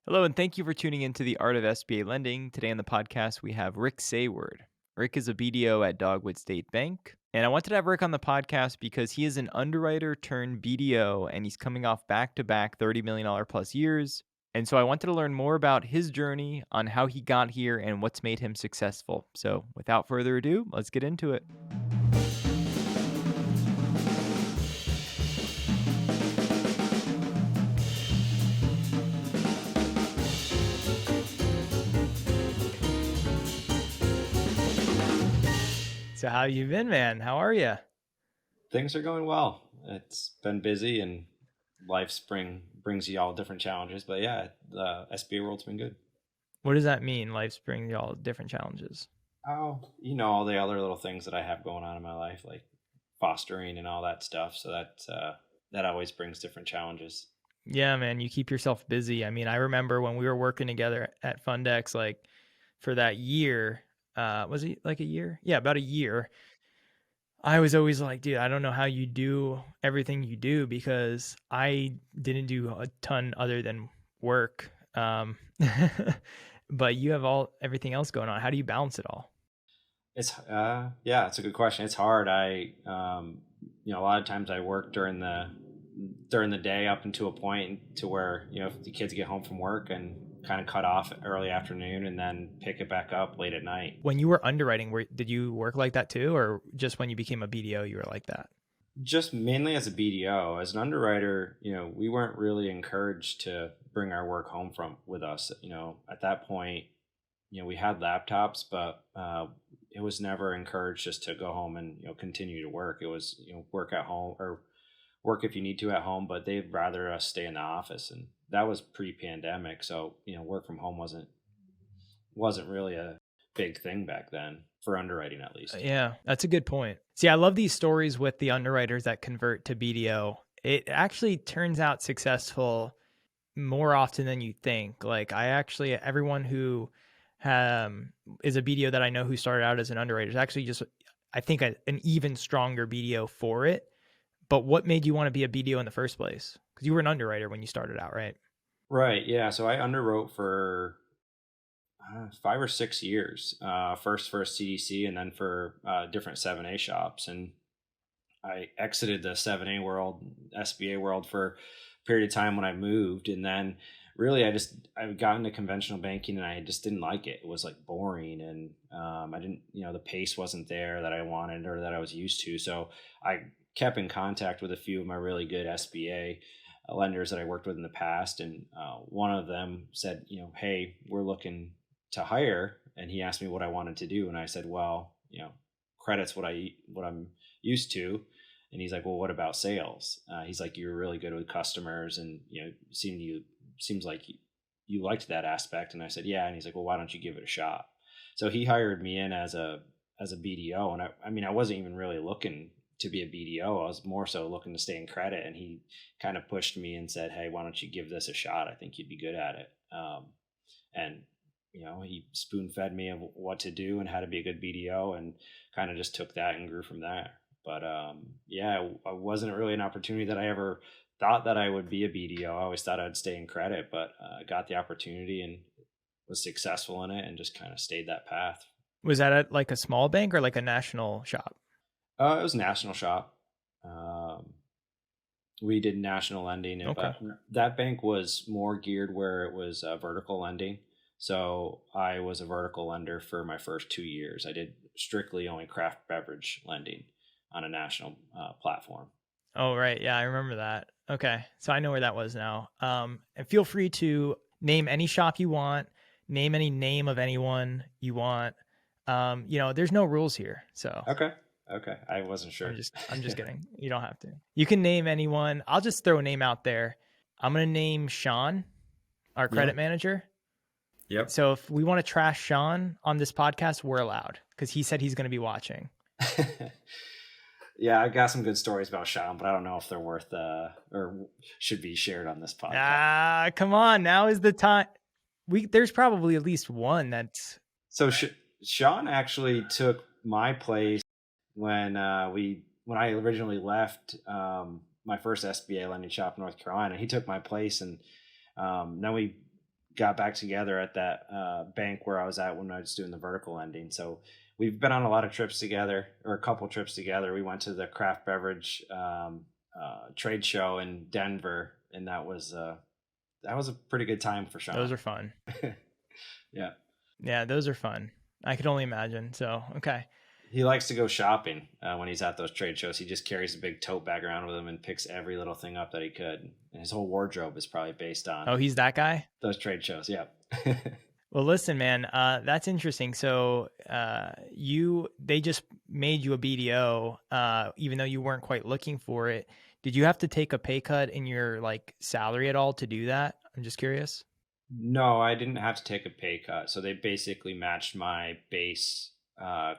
Hello, and thank you for tuning into the Art of SBA Lending. Today on the podcast, we have Rick Sayward. Rick is a BDO at Dogwood State Bank. And I wanted to have Rick on the podcast because he is an underwriter turned BDO, and he's coming off back to back $30 million plus years. And so I wanted to learn more about his journey on how he got here and what's made him successful. So without further ado, let's get into it. So how you been, man? How are you? Things are going well. It's been busy and brings you all different challenges. But yeah, the SBA world's been good. What does that mean? Life's bringing you all different challenges. Oh, all the other little things that I have going on in my life, like fostering and all that stuff. So that always brings different challenges. Yeah, man, you keep yourself busy. I mean, I remember when we were working together at Fundex, like for that year, was it like a year? Yeah, about a year. I was always like, dude, I don't know how you do everything you do because I didn't do a ton other than work. But you have everything else going on. How do you balance it all? Yeah, it's a good question. It's hard. A lot of times I work during the day up into a point to where if the kids get home from work and kind of cut off early afternoon and then pick it back up late at night. When you were underwriting, did you work like that too, or just when you became a BDO, you were like that? Just mainly as a BDO. As an underwriter, we weren't really encouraged to bring our work home with us. At that point, we had laptops, but it was never encouraged just to go home and continue to work. It was work at home or work if you need to at home, but they'd rather us stay in the office, and that was pre-pandemic. So work from home wasn't really a big thing back then for underwriting, at least. Yeah, that's a good point. See, I love these stories with the underwriters that convert to BDO. It actually turns out successful more often than you think. Like everyone who is a BDO that I know who started out as an underwriter is actually just, I think, an even stronger BDO for it. But what made you want to be a BDO in the first place? Because you were an underwriter when you started out, right? Right. Yeah. So I underwrote for 5 or 6 years, first for a CDC and then for different 7A shops. And I exited the 7A world, SBA world for a period of time when I moved. And then really I got into conventional banking and I just didn't like it. It was like boring. And I didn't, the pace wasn't there that I wanted or that I was used to. So I kept in contact with a few of my really good SBA lenders that I worked with in the past. And one of them said, hey, we're looking to hire. And he asked me what I wanted to do. And I said, well, credit's what I'm used to. And he's like, well, what about sales? He's like, you're really good with customers and, seems like you liked that aspect. And I said, yeah. And he's like, well, why don't you give it a shot? So he hired me in as a BDO. And I wasn't even really looking to be a BDO. I was more so looking to stay in credit. And he kind of pushed me and said, hey, why don't you give this a shot? I think you'd be good at it. And he spoon fed me of what to do and how to be a good BDO, and kind of just took that and grew from there. But it wasn't really an opportunity that I ever thought that I would be a BDO. I always thought I'd stay in credit, but I got the opportunity and was successful in it and just kind of stayed that path. Was that at like a small bank or like a national shop? It was a national shop. We did national lending, Okay. But that bank was more geared where it was vertical lending. So I was a vertical lender for my first 2 years. I did strictly only craft beverage lending on a national platform. Oh, right. Yeah, I remember that. Okay. So I know where that was now. And feel free to name any shop you want, name any name of anyone you want. There's no rules here. So Okay. I wasn't sure. I'm just kidding. You don't have to. You can name anyone. I'll just throw a name out there. I'm going to name Sean, our credit manager. Yep. So if we want to trash Sean on this podcast, we're allowed because he said he's going to be watching. Yeah, I got some good stories about Sean, but I don't know if they're worth or should be shared on this podcast. Come on. Now is the time. There's probably at least one that's. So Sean actually took my place when I originally left my first SBA lending shop in North Carolina. He took my place, and then we got back together at that bank where I was at when I was doing the vertical lending. So we've been on a lot of trips together, or a couple trips together. We went to the craft beverage trade show in Denver, and that was a pretty good time for Sean. Those are fun. Yeah. Yeah, those are fun. I could only imagine. So, okay. He likes to go shopping when he's at those trade shows. He just carries a big tote bag around with him and picks every little thing up that he could. And his whole wardrobe is probably based on. Oh, he's that guy? Those trade shows, yeah. Well, listen, man, that's interesting. So they just made you a BDO, even though you weren't quite looking for it. Did you have to take a pay cut in your like salary at all to do that? I'm just curious. No, I didn't have to take a pay cut. So they basically matched my base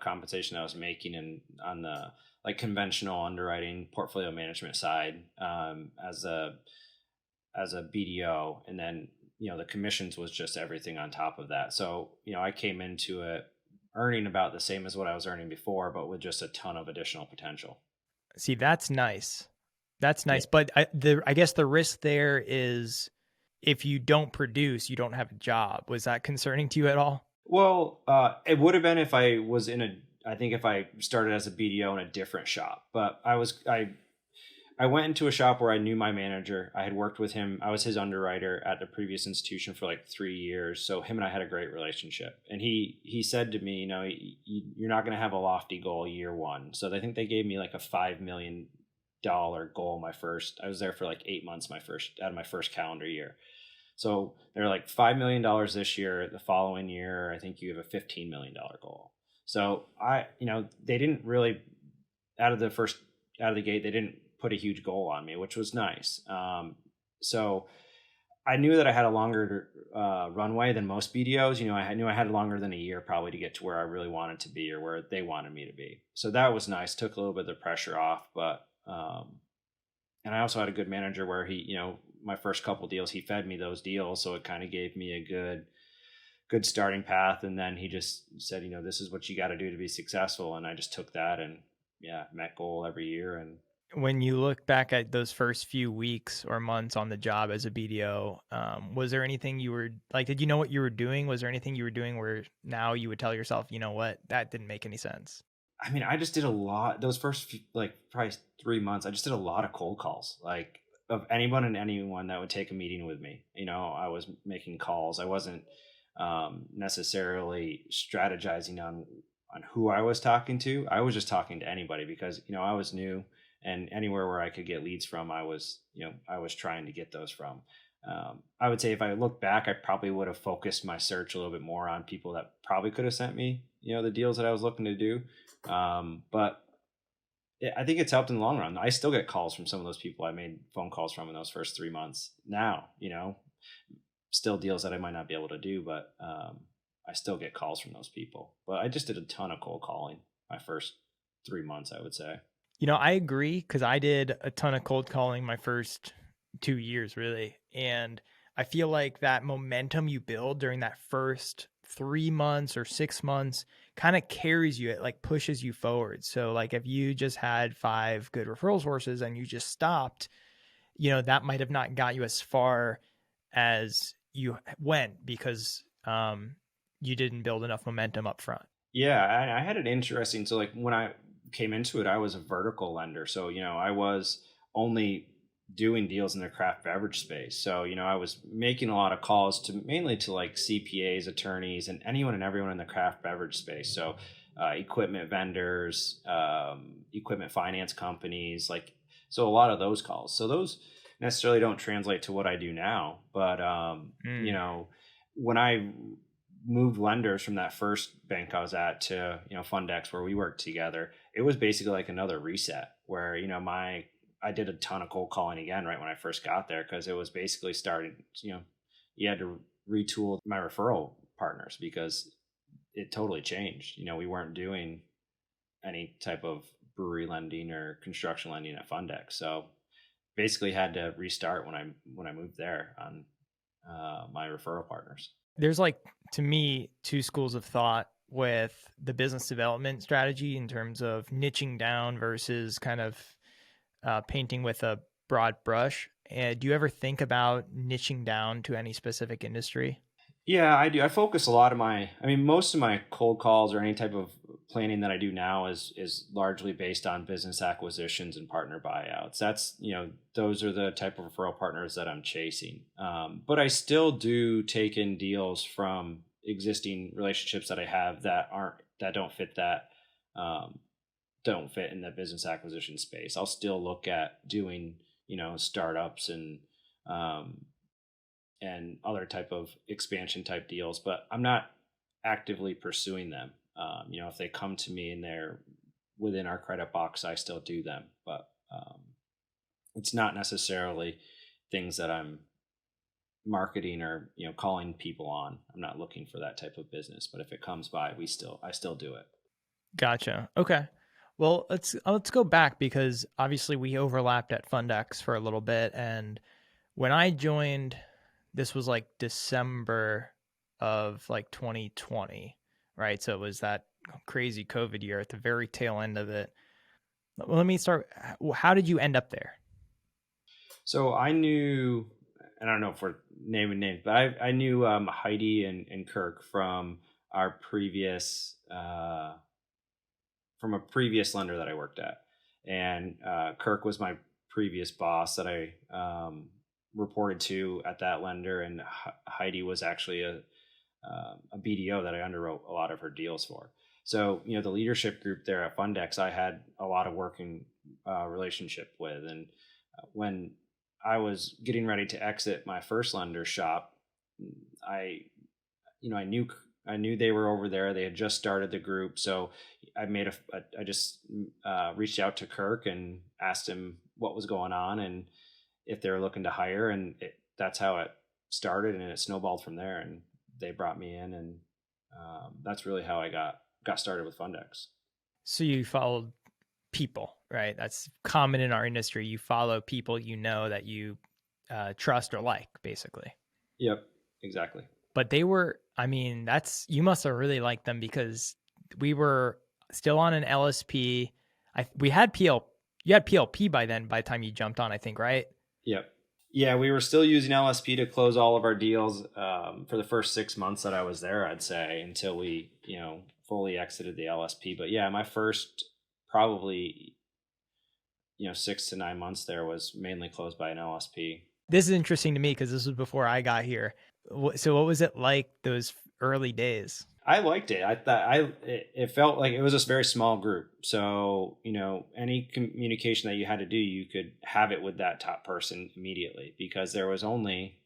compensation I was making on the like conventional underwriting portfolio management side as a BDO, and then the commissions was just everything on top of that. So I came into it earning about the same as what I was earning before, but with just a ton of additional potential. See, that's nice. That's nice. Yeah. But I guess the risk there is if you don't produce, you don't have a job. Was that concerning to you at all? Well, it would have been if I was I think if I started as a BDO in a different shop, but I went into a shop where I knew my manager. I had worked with him. I was his underwriter at the previous institution for like 3 years. So him and I had a great relationship. And he said to me, you're not going to have a lofty goal year one. So I think they gave me like a $5 million goal I was there for like 8 months out of my first calendar year. So they're like $5 million this year. The following year, I think you have a $15 million goal. So they didn't really, out of the gate, they didn't put a huge goal on me, which was nice. So I knew that I had a longer runway than most BDOs. I knew I had longer than a year probably to get to where I really wanted to be or where they wanted me to be. So that was nice. Took a little bit of the pressure off, but and I also had a good manager where he, my first couple deals, he fed me those deals. So it kind of gave me a good starting path. And then he just said, this is what you got to do to be successful. And I just took that and met goal every year. And when you look back at those first few weeks or months on the job as a BDO, was there anything you were like, did you know what you were doing? Was there anything you were doing where now you would tell yourself, you know what, that didn't make any sense? I mean, I just did a lot those first few, like probably 3 months. I just did a lot of cold calls, like of anyone and anyone that would take a meeting with me. I was making calls. I wasn't necessarily strategizing on who I was talking to. I was just talking to anybody because, I was new, and anywhere where I could get leads from, I was trying to get those from. I would say if I look back, I probably would have focused my search a little bit more on people that probably could have sent me, the deals that I was looking to do. But I think it's helped in the long run. I still get calls from some of those people I made phone calls from in those first 3 months. Now, still deals that I might not be able to do, but I still get calls from those people. But I just did a ton of cold calling my first 3 months, I would say. I agree because I did a ton of cold calling my first 2 years, really. And I feel like that momentum you build during that first 3 months or 6 months kind of carries you. It like pushes you forward. So like if you just had 5 good referral sources and you just stopped, that might have not got you as far as you went because you didn't build enough momentum up front. Yeah, I had it interesting. So like when I came into it, I was a vertical lender. So, I was only doing deals in the craft beverage space. So, I was making a lot of calls mainly to like CPAs, attorneys, and anyone and everyone in the craft beverage space. So equipment vendors, equipment finance companies, so a lot of those calls. So those necessarily don't translate to what I do now. But, when I moved lenders from that first bank I was at to, Fundex, where we worked together, it was basically like another reset where, I did a ton of cold calling again right when I first got there because it was basically starting, you had to retool my referral partners because it totally changed. We weren't doing any type of brewery lending or construction lending at Fundex. So basically had to restart when I moved there on my referral partners. There's to me, 2 schools of thought with the business development strategy in terms of niching down versus kind of painting with a broad brush. And do you ever think about niching down to any specific industry? Yeah, I do. I focus a lot of most of my cold calls or any type of planning that I do now is largely based on business acquisitions and partner buyouts. That's, those are the type of referral partners that I'm chasing. But I still do take in deals from existing relationships that I have that um, don't fit in the business acquisition space. I'll still look at doing, startups um, and other type of expansion type deals, but I'm not actively pursuing them. If they come to me and they're within our credit box, I still do them, but it's not necessarily things that I'm marketing or calling people on. I'm not looking for that type of business, but if it comes by, I still do it. Gotcha. Okay. Well, let's go back because obviously we overlapped at Fundex for a little bit, and when I joined, this was like December of like 2020, right? So it was that crazy COVID year at the very tail end of it. Well, let me start. How did you end up there? So I knew, I don't know if we're naming names, but I knew Heidi and Kirk our previous from a previous lender that I worked at, and Kirk was my previous boss that I reported to at that lender, and Heidi was actually a BDO that I underwrote a lot of her deals for. So, the leadership group there at Fundex, I had a lot of working relationship with. And when I was getting ready to exit my first lender shop, I, I knew they were over there. They had just started the group. So I just reached out to Kirk and asked him what was going on and if they were looking to hire. And that's how it started, and it snowballed from there. And they brought me in, and that's really how I got started with Fundex. So you followed people, right? That's common in our industry. You follow people that you trust or like, basically. Yep, exactly. But they were, you must have really liked them because we were still on an LSP. You had PLP by then, by the time you jumped on, I think, right? Yep. Yeah, we were still using LSP to close all of our deals for the first 6 months that I was there, I'd say, until we, fully exited the LSP. But yeah, my first probably, 6 to 9 months there was mainly closed by an LSP. This is interesting to me because this was before I got here. So what was it like those early days? I liked it. I thought it felt like it was a very small group. So, any communication that you had to do, you could have it with that top person immediately, because there was only,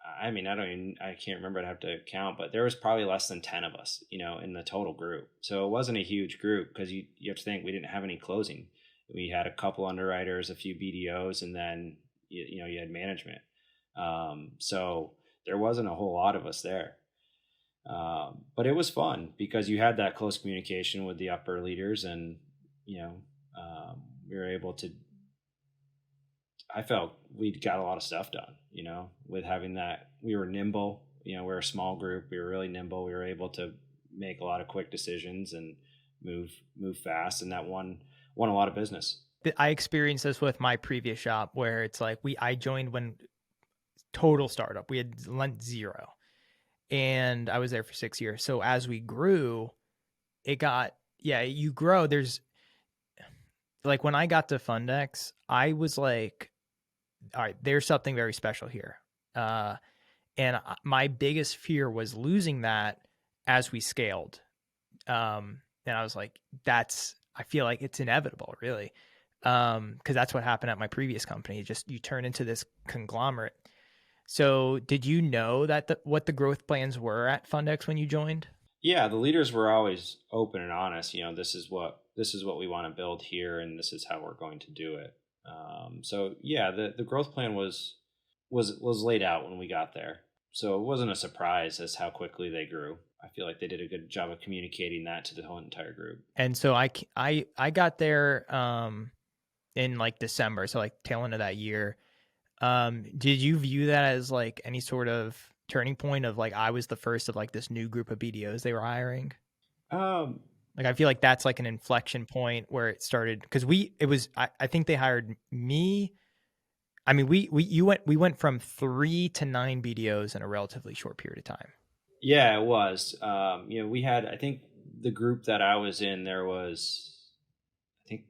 I can't remember, I'd have to count, but there was probably less than 10 of us, in the total group. So it wasn't a huge group, because you have to think we didn't have any closing. We had a couple underwriters, a few BDOs, and then, you had management. So there wasn't a whole lot of us there. But it was fun because you had that close communication with the upper leaders, and we were able to. I felt we got a lot of stuff done. With having that, we were nimble. We're a small group. We were really nimble. We were able to make a lot of quick decisions and move fast, and that won a lot of business. I experienced this with my previous shop where it's like I joined when total startup. We had lent zero. And I was there for 6 years. So as we grew, you grow. There's like, when I got to Fundex, I was like, all right, there's something very special here. And my biggest fear was losing that as we scaled. And I was like, I feel like it's inevitable, really. Because that's what happened at my previous company. Just you turn into this conglomerate. So did you know that what the growth plans were at Fundex when you joined? Yeah, the leaders were always open and honest. This is what we want to build here, and this is how we're going to do it. So yeah, the growth plan was laid out when we got there. So it wasn't a surprise as how quickly they grew. I feel like they did a good job of communicating that to the whole entire group. And so I got there in like December, so like tail end of that year. Did you view that as like any sort of turning point of like I was the first of like this new group of BDOs they were hiring? Like I feel like that's like an inflection point where it started, because I think they hired me. We went from 3 to 9 BDOs in a relatively short period of time. Yeah, it was. We had, I think the group that I was in, there was, I think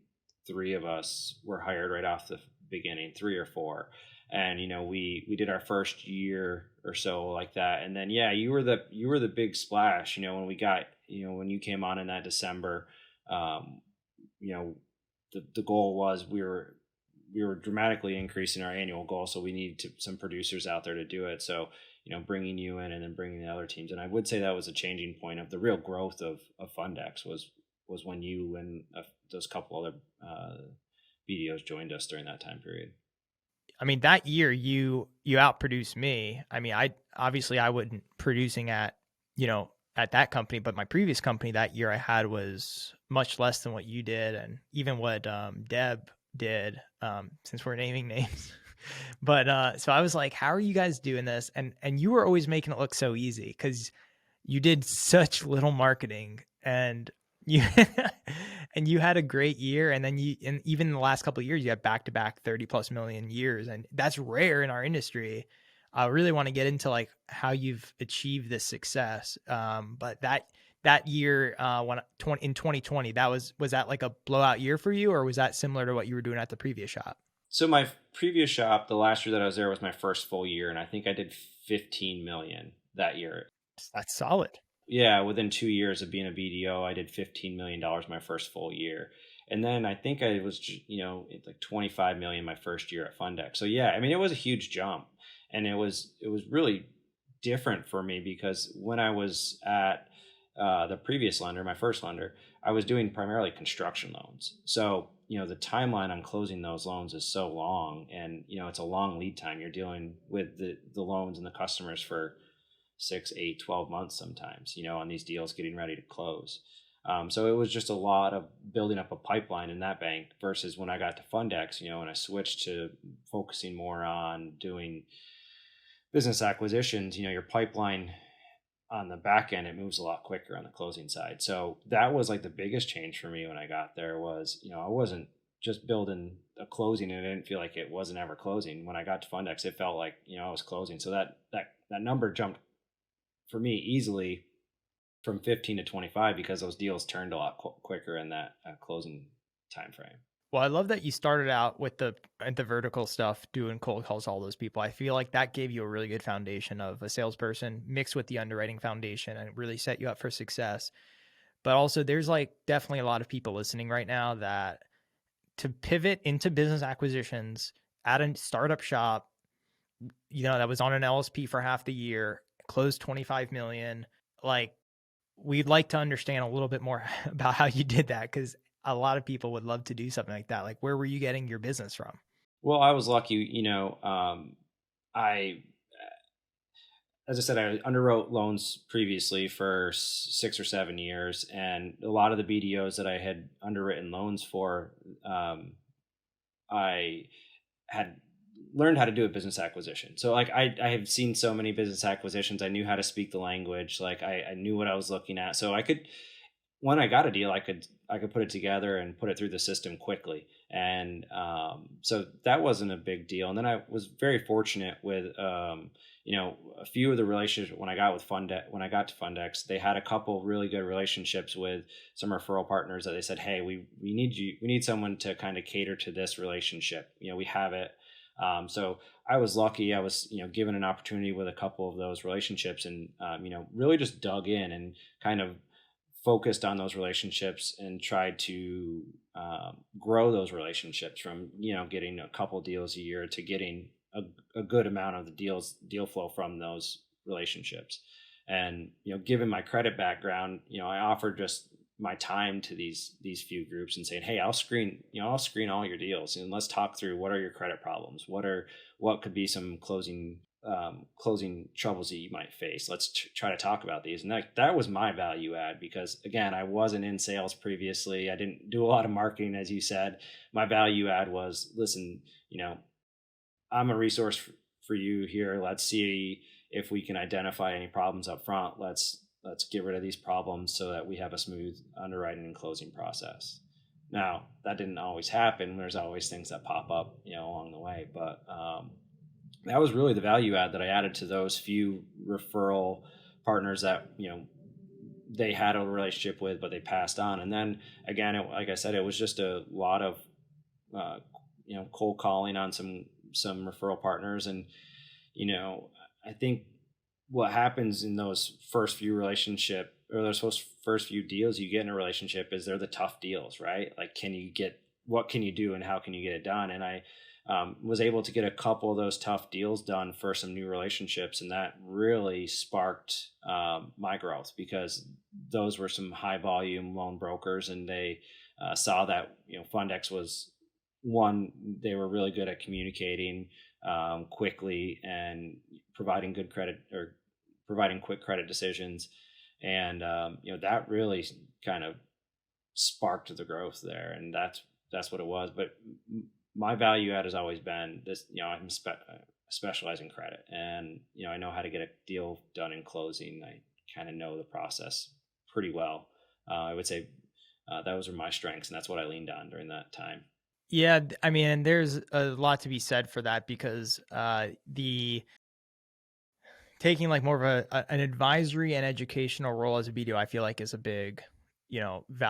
three of us were hired right off the beginning, three or four. And, we did our first year or so like that. And then, yeah, you were the big splash, when we got, when you came on in that December, um, you know, the goal was we were dramatically increasing our annual goal, so we needed some producers out there to do it. So bringing you in and then bringing the other teams, and I would say that was a changing point of the real growth of Fundex was when you and those couple other BDOs joined us during that time period. I mean, that year you outproduced me. I mean, I wasn't producing at that company, but my previous company that year I had was much less than what you did, and even what Deb did. Since we're naming names, but so I was like, how are you guys doing this? And you were always making it look so easy because you did such little marketing, and you and you had a great year, and then and even in the last couple of years you had back-to-back 30 plus million years, and that's rare in our industry. I really want to get into like how you've achieved this success. But that year, in 2020, was that like a blowout year for you, or was that similar to what you were doing at the previous shop? So my previous shop, the last year that I was there, was my first full year, and I think I did 15 million that year. That's solid. Yeah, within 2 years of being a BDO, I did $15 million my first full year. And then I think I was, like 25 million my first year at Fundex. So yeah, I mean, it was a huge jump, and it was really different for me because when I was at the previous lender, my first lender, I was doing primarily construction loans. So, the timeline on closing those loans is so long, and, it's a long lead time. You're dealing with the loans and the customers for 6, 8, 12 months sometimes, on these deals getting ready to close. So it was just a lot of building up a pipeline in that bank versus when I got to Fundex, and I switched to focusing more on doing business acquisitions. Your pipeline on the back end, it moves a lot quicker on the closing side. So that was like the biggest change for me when I got there was, I wasn't just building a closing and I didn't feel like it wasn't ever closing. When I got to Fundex, it felt like, I was closing. So that number jumped for me easily from 15 to 25 because those deals turned a lot quicker in that closing time frame. Well, I love that you started out with the vertical stuff, doing cold calls to all those people. I feel like that gave you a really good foundation of a salesperson mixed with the underwriting foundation, and it really set you up for success. But also, there's like definitely a lot of people listening right now that to pivot into business acquisitions at a startup shop, that was on an LSP for half the year, closed 25 million. Like, we'd like to understand a little bit more about how you did that, because a lot of people would love to do something like that. Like, where were you getting your business from? Well, I was lucky, I, as I said, I underwrote loans previously for 6 or 7 years, and a lot of the BDOs that I had underwritten loans for, I had learned how to do a business acquisition. So like I have seen so many business acquisitions. I knew how to speak the language. Like I knew what I was looking at. So I could, when I got a deal, I could put it together and put it through the system quickly. And so that wasn't a big deal. And then I was very fortunate with a few of the relationships when I got to Fundex, they had a couple really good relationships with some referral partners that they said, hey, we need someone to kind of cater to this relationship. We have it. So I was lucky. I was, given an opportunity with a couple of those relationships, and really just dug in and kind of focused on those relationships and tried to grow those relationships from getting a couple deals a year to getting a good amount of the deal flow from those relationships. And given my credit background, I offered just my time to these few groups and saying, hey, I'll screen all your deals, and let's talk through what are your credit problems, what could be some closing troubles that you might face. Let's try to talk about these. And that was my value add, because again, I wasn't in sales previously. I didn't do a lot of marketing, as you said. My value add was, listen, I'm a resource for you here. Let's see if we can identify any problems up front. Let's get rid of these problems so that we have a smooth underwriting and closing process. Now, that didn't always happen. There's always things that pop up, along the way, but that was really the value add that I added to those few referral partners that, they had a relationship with, but they passed on. And then again, like I said, it was just a lot of, cold calling on some referral partners. And, I think what happens in those first few relationship or those first few deals you get in a relationship is they're the tough deals, right? Like, what can you do and how can you get it done? And I was able to get a couple of those tough deals done for some new relationships. And that really sparked my growth, because those were some high volume loan brokers, and they saw that, Fundex was one, they were really good at communicating quickly and providing good credit, or providing quick credit decisions. And, that really kind of sparked the growth there. And that's what it was. But my value add has always been this, specialize in credit, and, I know how to get a deal done in closing. I kind of know the process pretty well. I would say those are my strengths, and that's what I leaned on during that time. Yeah, I mean, there's a lot to be said for that, because the taking like more of an advisory and educational role as a BDO, I feel like is a big,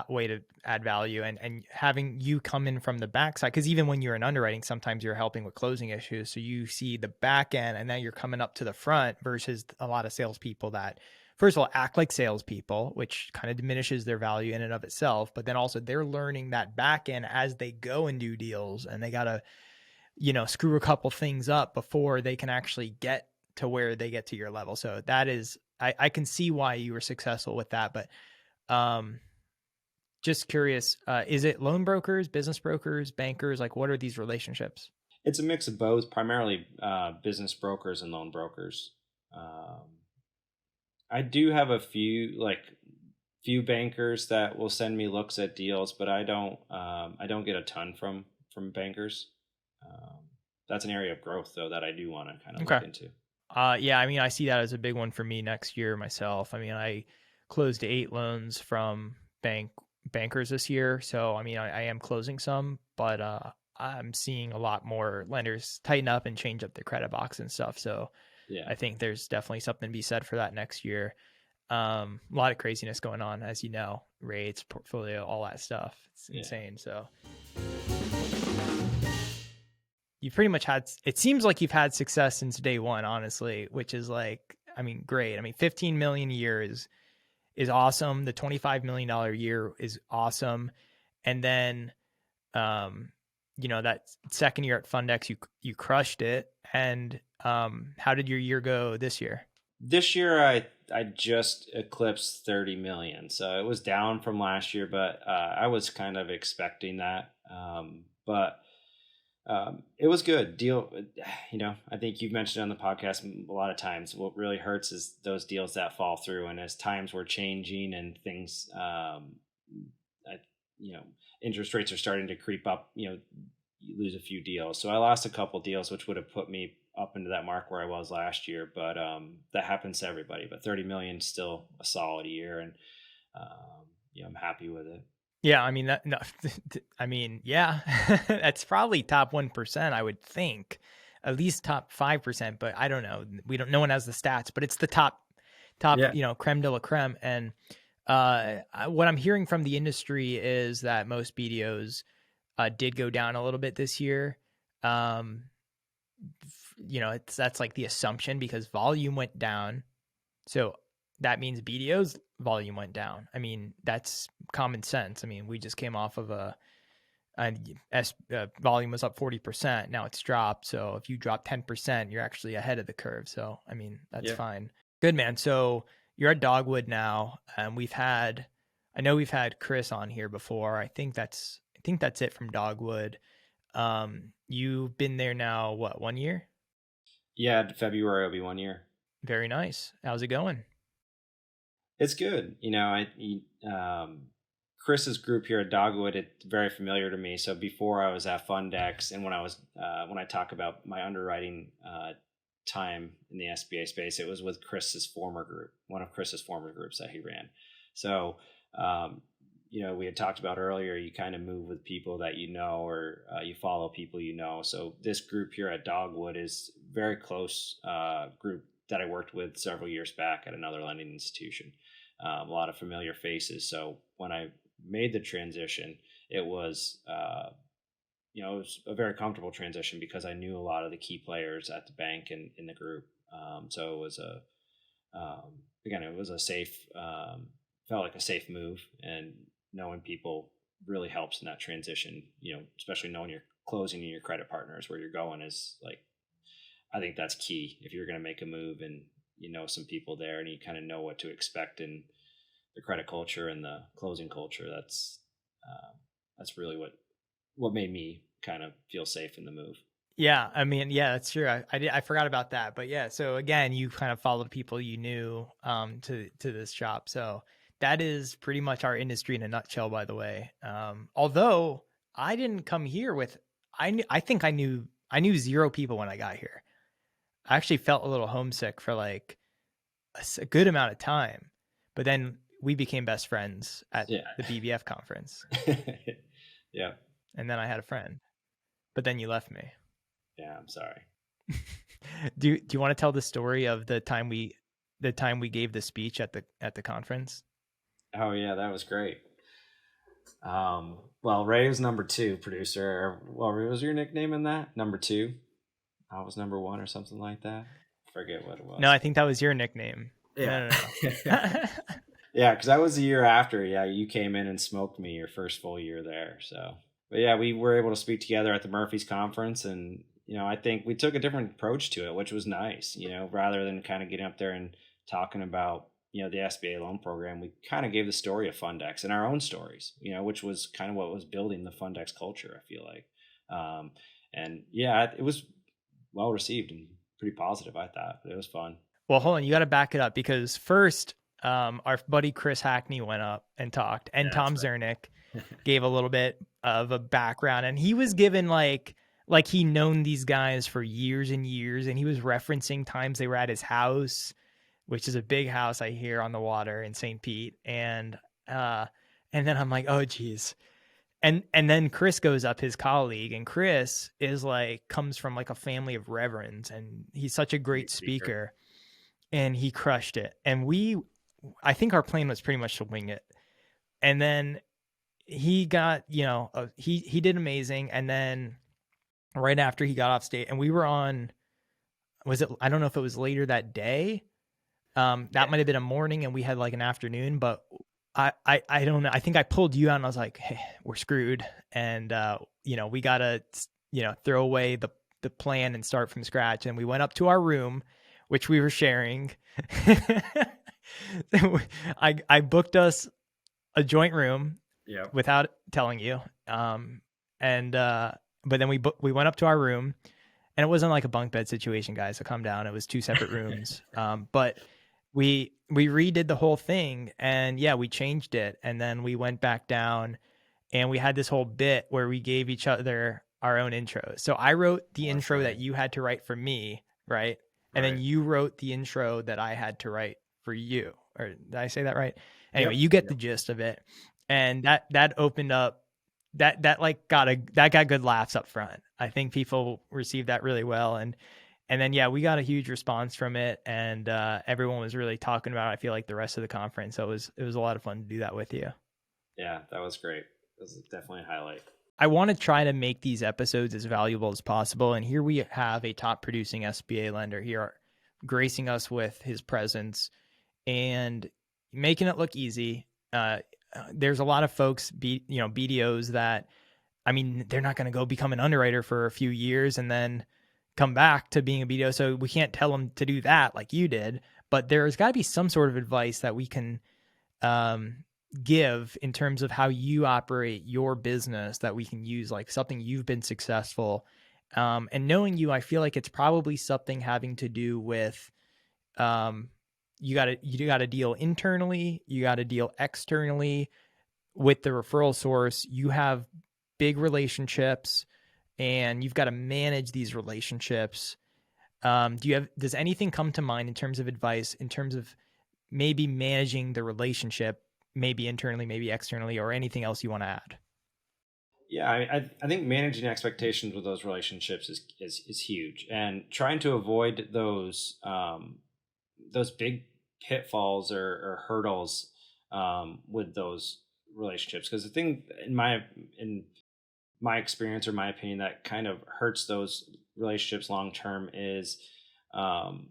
way to add value, and having you come in from the backside, because even when you're in underwriting, sometimes you're helping with closing issues. So you see the back end, and now you're coming up to the front, versus a lot of salespeople that, first of all, act like salespeople, which kind of diminishes their value in and of itself. But then also they're learning that back end as they go and do deals, and they got to, screw a couple things up before they can actually get to where they get to your level. So that is, I can see why you were successful with that. But just curious, is it loan brokers, business brokers, bankers? Like, what are these relationships? It's a mix of both, primarily business brokers and loan brokers. I do have a few bankers that will send me looks at deals, but I don't get a ton from bankers. That's an area of growth, though, that I do want to kind of look into. Yeah, I mean, I see that as a big one for me next year myself. I mean, I closed 8 loans from bankers this year. So, I mean, I am closing some, but I'm seeing a lot more lenders tighten up and change up their credit box and stuff. So yeah, I think there's definitely something to be said for that next year. A lot of craziness going on, as you know, rates, portfolio, all that stuff. It's insane. So you pretty much it seems like you've had success since day one, honestly, which is like, I mean, great. I mean, 15 million a year is awesome. The $25 million a year is awesome. And then, that second year at Fundex, you crushed it. And how did your year go this year? This year, I just eclipsed 30 million. So it was down from last year, but I was kind of expecting that. But it was good deal. I think you've mentioned on the podcast a lot of times, what really hurts is those deals that fall through. And as times were changing and things, interest rates are starting to creep up, you lose a few deals. So I lost a couple deals, which would have put me up into that mark where I was last year. But that happens to everybody. But 30 million is still a solid year. And, I'm happy with it. Yeah, I mean yeah, that's probably top 1%, I would think, at least top 5%, but I don't know. No one has the stats, but it's the top, creme de la creme. And what I'm hearing from the industry is that most BDOs did go down a little bit this year. That's like the assumption, because volume went down. So that means BDO's volume went down. I mean, that's common sense. I mean, we just came off of volume was up 40%. Now it's dropped. So if you drop 10%, you're actually ahead of the curve. So, I mean, that's fine. Good, man. So you're at Dogwood now. And I know we've had Chris on here before. I think that's it from Dogwood. You've been there now, what, 1 year? Yeah, February will be 1 year. Very nice. How's it going? It's good. Chris's group here at Dogwood, it's very familiar to me. So before I was at Fundex, and when I talk about my underwriting time in the SBA space, it was with Chris's former group, one of Chris's former groups that he ran. So, we had talked about earlier, you kind of move with people that or you follow people. So this group here at Dogwood is very close group that I worked with several years back at another lending institution. A lot of familiar faces. So when I made the transition, it was it was a very comfortable transition because I knew a lot of the key players at the bank and in the group. So it was again, it was a safe, felt like a safe move, and knowing people really helps in that transition. Especially knowing your closing and your credit partners where you're going is like, I think that's key if you're going to make a move and some people there and you kind of know what to expect in the credit culture and the closing culture. That's really what made me kind of feel safe in the move. Yeah, I mean, yeah, that's true. I forgot about that, but yeah. So again, you kind of followed people you knew to this shop. So that is pretty much our industry in a nutshell, by the way. Although I didn't come here with, I think I knew 0 people when I got here. I actually felt a little homesick for like a good amount of time, but then we became best friends at the BBF conference. Yeah. And then I had a friend, but then you left me. Yeah, I'm sorry. Do you want to tell the story of the time we gave the speech at the conference? Oh yeah, that was great. Well, Ray was number 2 producer. Well, was your nickname in that? Number 2? I was number 1 or something like that. Forget what it was. No, I think that was your nickname. Yeah. No. Yeah, because I was the year after. Yeah, you came in and smoked me your first full year there. So, but yeah, we were able to speak together at the Murphy's conference, and I think we took a different approach to it, which was nice. Rather than kind of getting up there and talking about the SBA loan program, we kind of gave the story of Fundex and our own stories. Which was kind of what was building the Fundex culture, I feel like. And yeah, it was well received and pretty positive, I thought. But it was fun. Well, hold on, you got to back it up because first, our buddy Chris Hackney went up and talked, and Tom Zernick gave a little bit of a background, and he was given like he known these guys for years and years, and he was referencing times they were at his house, which is a big house I hear on the water in St. Pete, and then I'm like, oh geez. And then Chris goes up, his colleague, and Chris is like, comes from like a family of reverends, and he's such a great speaker, and he crushed it. And I think our plan was pretty much to wing it. And then he got, he did amazing. And then right after he got off stage, and we were on, I don't know if it was later that day. That might've been a morning and we had like an afternoon, but I don't know. I think I pulled you out and I was like, hey, we're screwed. And, we got to, throw away the plan and start from scratch. And we went up to our room, which we were sharing. I booked us a joint room without telling you. But then we went up to our room, and it wasn't like a bunk bed situation, guys. So calm down. It was 2 separate rooms. But we redid the whole thing, and yeah, we changed it. And then we went back down, and we had this whole bit where we gave each other our own intros. So I wrote the intro that you had to write for me, right? And then you wrote the intro that I had to write for you. Or did I say that right? Anyway, you get the gist of it. And that opened up, that got good laughs up front. I think people received that really well. And then, yeah, we got a huge response from it, and everyone was really talking about it, I feel like, the rest of the conference. So it was a lot of fun to do that with you. Yeah, that was great. It was definitely a highlight. I want to try to make these episodes as valuable as possible. And here we have a top producing SBA lender here gracing us with his presence and making it look easy. There's a lot of folks, BDOs that, I mean, they're not going to go become an underwriter for a few years and then come back to being a BDO. So we can't tell them to do that like you did, but there's got to be some sort of advice that we can give in terms of how you operate your business that we can use, like something you've been successful. And knowing you, I feel like it's probably something having to do with you got to deal internally, you got to deal externally with the referral source. You have big relationships and you've got to manage these relationships. Does anything come to mind in terms of advice, in terms of maybe managing the relationship, maybe internally, maybe externally, or anything else you want to add? Yeah, I think managing expectations with those relationships is huge, and trying to avoid those those big pitfalls or hurdles with those relationships. Because the thing in my experience or my opinion that kind of hurts those relationships long term um,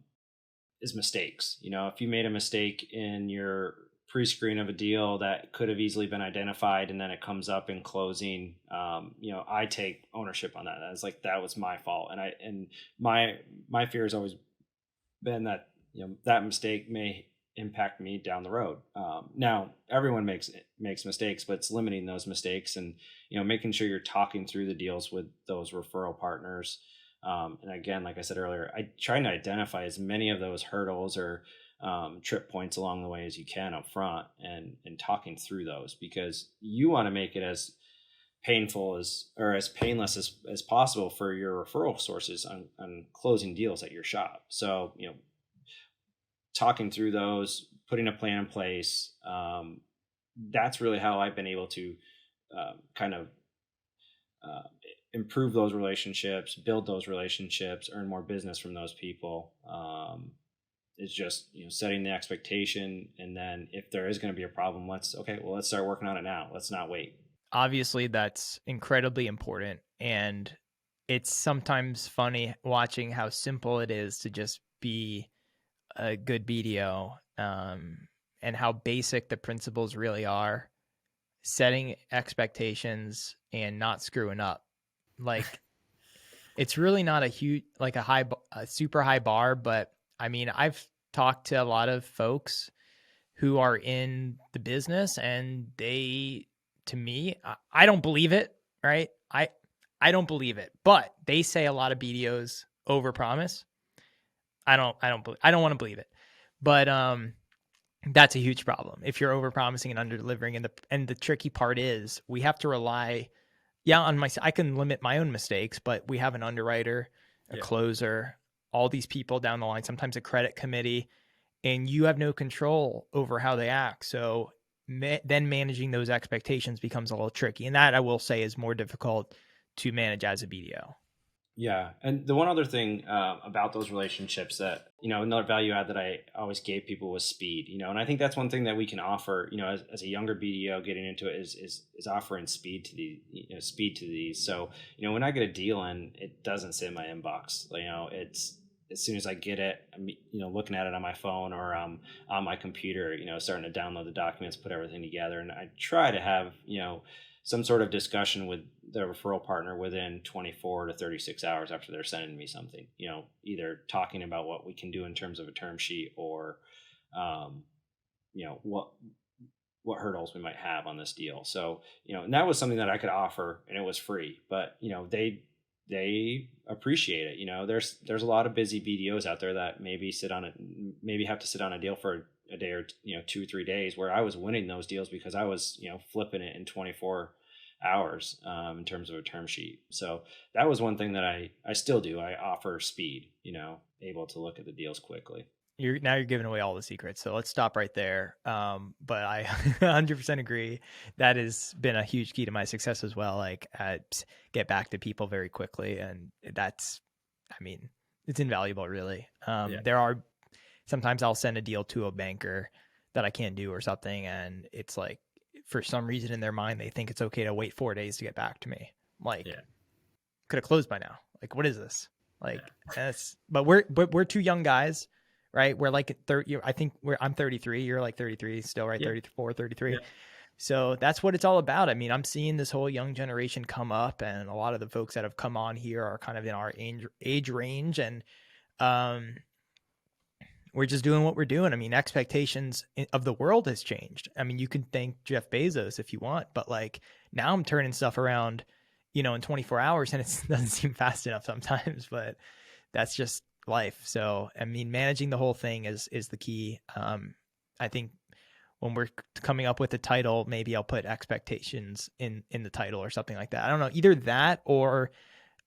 is mistakes. If you made a mistake in your pre-screen of a deal that could have easily been identified, and then it comes up in closing, I take ownership on that. That's like, that was my fault. And my fear has always been that, that mistake may impact me down the road. Now everyone makes mistakes, but it's limiting those mistakes and, making sure you're talking through the deals with those referral partners. And again, like I said earlier, I try to identify as many of those hurdles or trip points along the way as you can up front, and talking through those, because you want to make it as painful or as painless as possible for your referral sources on closing deals at your shop. So, talking through those, putting a plan in place, that's really how I've been able to kind of improve those relationships, build those relationships, earn more business from those people. Is just, setting the expectation. And then if there is going to be a problem, let's start working on it now. Let's not wait. Obviously, that's incredibly important. And it's sometimes funny watching how simple it is to just be a good BDO, and how basic the principles really are. Setting expectations and not screwing up. Like, it's really not a super high bar, but I mean, I've talked to a lot of folks who are in the business, and they, to me, I don't believe it, right? I don't believe it, but they say a lot of BDOs overpromise. I don't want to believe it, but that's a huge problem if you're overpromising and underdelivering. And the tricky part is we have to rely, on I can limit my own mistakes, but we have an underwriter, a closer, all these people down the line, sometimes a credit committee, and you have no control over how they act. So then managing those expectations becomes a little tricky. And that, I will say, is more difficult to manage as a BDO. Yeah. And the one other thing about those relationships that, another value add that I always gave people was speed, and I think that's one thing that we can offer, as a younger BDO getting into it is offering speed to these. So, when I get a deal in, it doesn't sit in my inbox. It's, as soon as I get it, I'm, looking at it on my phone or on my computer, starting to download the documents, put everything together. And I try to have, some sort of discussion with the referral partner within 24 to 36 hours after they're sending me something, either talking about what we can do in terms of a term sheet or, what hurdles we might have on this deal. So, and that was something that I could offer, and it was free, but, they appreciate it. There's a lot of busy BDOs out there that maybe have to sit on a deal for a day or 2 or 3 days, where I was winning those deals because I was flipping it in 24 hours in terms of a term sheet. So that was one thing that I still do. I offer speed, able to look at the deals quickly. Now you're giving away all the secrets, so let's stop right there. But I 100% agree. That has been a huge key to my success as well. Like, get back to people very quickly, and it's invaluable, really. There are sometimes I'll send a deal to a banker that I can't do or something, and it's like, for some reason in their mind, they think it's okay to wait 4 days to get back to me. Like, could have closed by now. Like, what is this? Like, but we're two young guys. Right. We're like 30. I think I'm 33. You're like 33 still, right? 34, 33. Yeah. So that's what it's all about. I mean, I'm seeing this whole young generation come up, and a lot of the folks that have come on here are kind of in our age range. And we're just doing what we're doing. I mean, expectations of the world has changed. I mean, you can thank Jeff Bezos if you want, but like, now I'm turning stuff around, in 24 hours, and it doesn't seem fast enough sometimes, but that's just life. So, I mean, managing the whole thing is the key. I think when we're coming up with a title, maybe I'll put expectations in the title or something like that. I don't know, either that or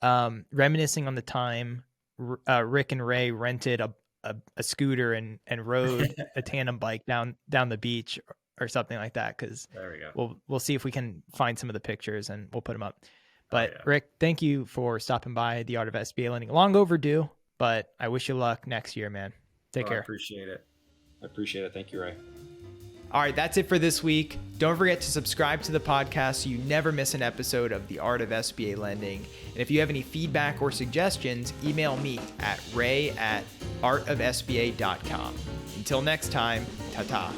reminiscing on the time Rick and Ray rented a scooter and rode a tandem bike down the beach or something like that. Cause there we go. We'll see if we can find some of the pictures and we'll put them up. But Rick, thank you for stopping by The Art of SBA Lending. Long overdue, but I wish you luck next year, man. Take care. I appreciate it. I appreciate it. Thank you, Ray. All right, that's it for this week. Don't forget to subscribe to the podcast so you never miss an episode of The Art of SBA Lending. And if you have any feedback or suggestions, email me at ray@artofsba.com. Until next time, ta-ta.